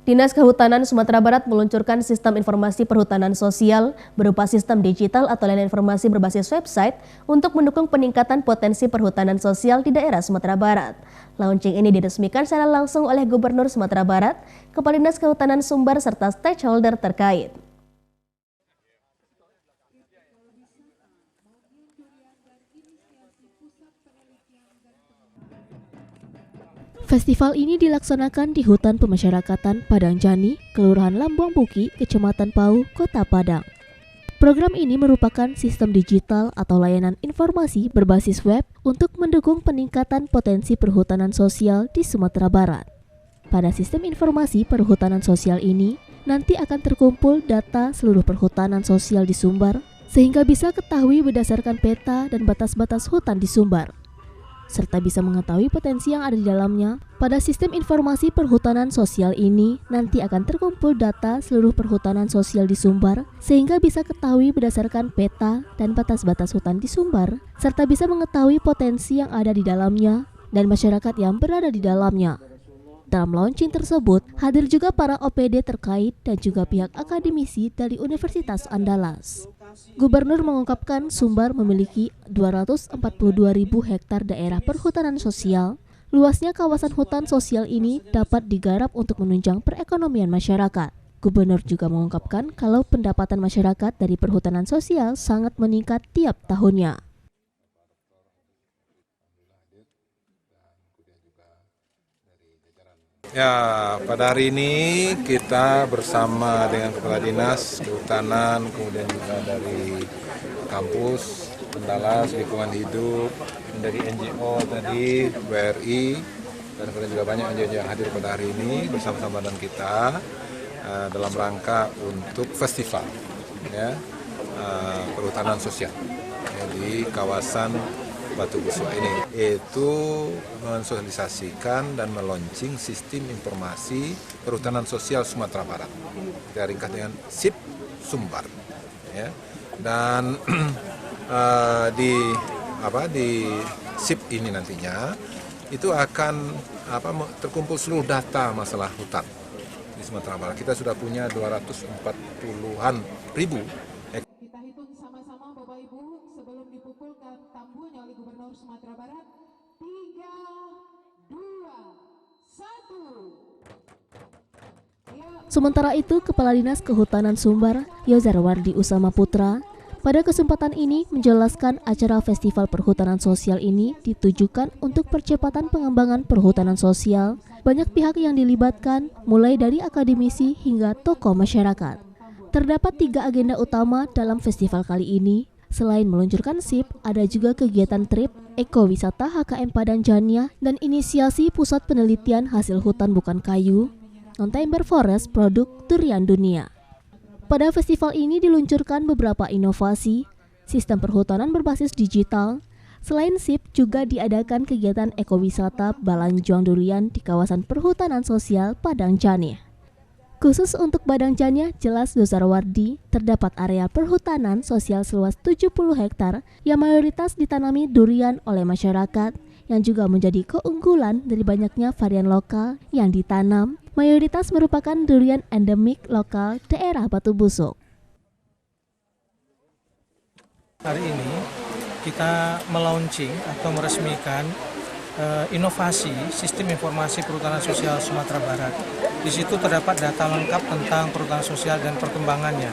Dinas Kehutanan Sumatera Barat meluncurkan sistem informasi perhutanan sosial berupa sistem digital atau layanan informasi berbasis website untuk mendukung peningkatan potensi perhutanan sosial di daerah Sumatera Barat. Launching ini diresmikan secara langsung oleh Gubernur Sumatera Barat, Kepala Dinas Kehutanan Sumbar serta stakeholder terkait. Festival ini dilaksanakan di Hutan Pemasyarakatan Padang Jani, Kelurahan Lambuang Buki, Kecamatan Pau, Kota Padang. Program ini merupakan sistem digital atau layanan informasi berbasis web untuk mendukung peningkatan potensi perhutanan sosial di Sumatera Barat. Pada sistem informasi perhutanan sosial ini, nanti akan terkumpul data seluruh perhutanan sosial di Sumbar, sehingga bisa ketahui berdasarkan peta dan batas-batas hutan di Sumbar, serta bisa mengetahui potensi yang ada di dalamnya. Pada sistem informasi perhutanan sosial ini, nanti akan terkumpul data seluruh perhutanan sosial di Sumbar, sehingga bisa ketahui berdasarkan peta dan batas-batas hutan di Sumbar, serta bisa mengetahui potensi yang ada di dalamnya dan masyarakat yang berada di dalamnya. Dalam launching tersebut, hadir juga para OPD terkait dan juga pihak akademisi dari Universitas Andalas. Gubernur mengungkapkan Sumbar memiliki 242.000 hektar daerah perhutanan sosial. Luasnya kawasan hutan sosial ini dapat digarap untuk menunjang perekonomian masyarakat. Gubernur juga mengungkapkan kalau pendapatan masyarakat dari perhutanan sosial sangat meningkat tiap tahunnya. Ya, pada hari ini kita bersama dengan Kepala Dinas Kehutanan, kemudian juga dari kampus, Andalas, lingkungan hidup, dari NGO tadi, BRI, dan kemudian juga banyak NGO yang hadir pada hari ini bersama-sama dengan kita dalam rangka untuk festival ya, perhutanan sosial ya, di kawasan Batu Buswa ini, yaitu mensosialisasikan dan meluncing sistem informasi perhutanan sosial Sumatera Barat, kita ringkas dengan SIP Sumbar, ya. Dan di SIP ini nantinya itu akan terkumpul seluruh data masalah hutan di Sumatera Barat. Kita sudah punya 240-an ribu. Kita hitung sama-sama Bapak Ibu sebelum dipukul ke tambuhnya oleh Gubernur Sumatera Barat. 3, 2, 1. Sementara itu, Kepala Dinas Kehutanan Sumbar, Yozarwardi Usama Putra, pada kesempatan ini menjelaskan acara Festival Perhutanan Sosial ini ditujukan untuk percepatan pengembangan perhutanan sosial. Banyak pihak yang dilibatkan, mulai dari akademisi hingga tokoh masyarakat. Terdapat 3 agenda utama dalam festival kali ini. Selain meluncurkan SIP, ada juga kegiatan trip, ekowisata HKM Padang Jania, dan inisiasi pusat penelitian hasil hutan bukan kayu, non-timber forest produk durian dunia. Pada festival ini diluncurkan beberapa inovasi, sistem perhutanan berbasis digital. Selain SIP, juga diadakan kegiatan ekowisata Balanjuang Durian di kawasan perhutanan sosial Padang Jania. Khusus untuk Padang Jania, jelas Yozarwardi, terdapat area perhutanan sosial seluas 70 hektar yang mayoritas ditanami durian oleh masyarakat, yang juga menjadi keunggulan dari banyaknya varian lokal yang ditanam, mayoritas merupakan durian endemik lokal daerah Batu Busuk. Hari ini kita melaunching atau meresmikan inovasi sistem informasi perhutanan sosial Sumatera Barat. Di situ terdapat data lengkap tentang perhutanan sosial dan perkembangannya.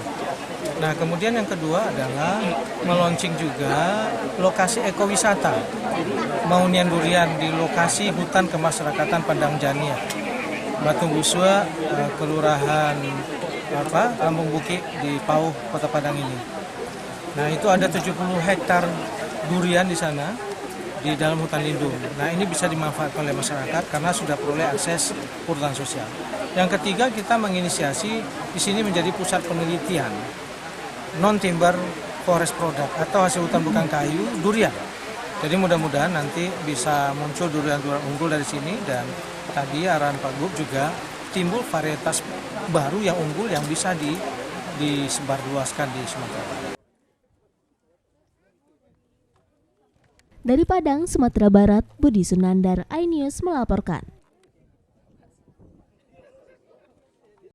Nah, kemudian yang kedua adalah melaunching juga lokasi ekowisata Maunian Durian di lokasi hutan kemasyarakatan Padang Jania, Batu Buswa, Kelurahan Lambung Buki di Pau, Kota Padang ini. Nah, itu ada 70 hektar durian di sana, di dalam hutan lindung. Nah, ini bisa dimanfaatkan oleh masyarakat karena sudah peroleh akses perhutanan sosial. Yang ketiga, kita menginisiasi di sini menjadi pusat penelitian non-timber forest product atau hasil hutan bukan kayu durian. Jadi mudah-mudahan nanti bisa muncul durian-durian unggul dari sini, dan tadi arahan Pak Gub juga timbul varietas baru yang unggul yang bisa disebarluaskan di Sumatera Barat. Dari Padang, Sumatera Barat, Budi Sunandar, iNews melaporkan.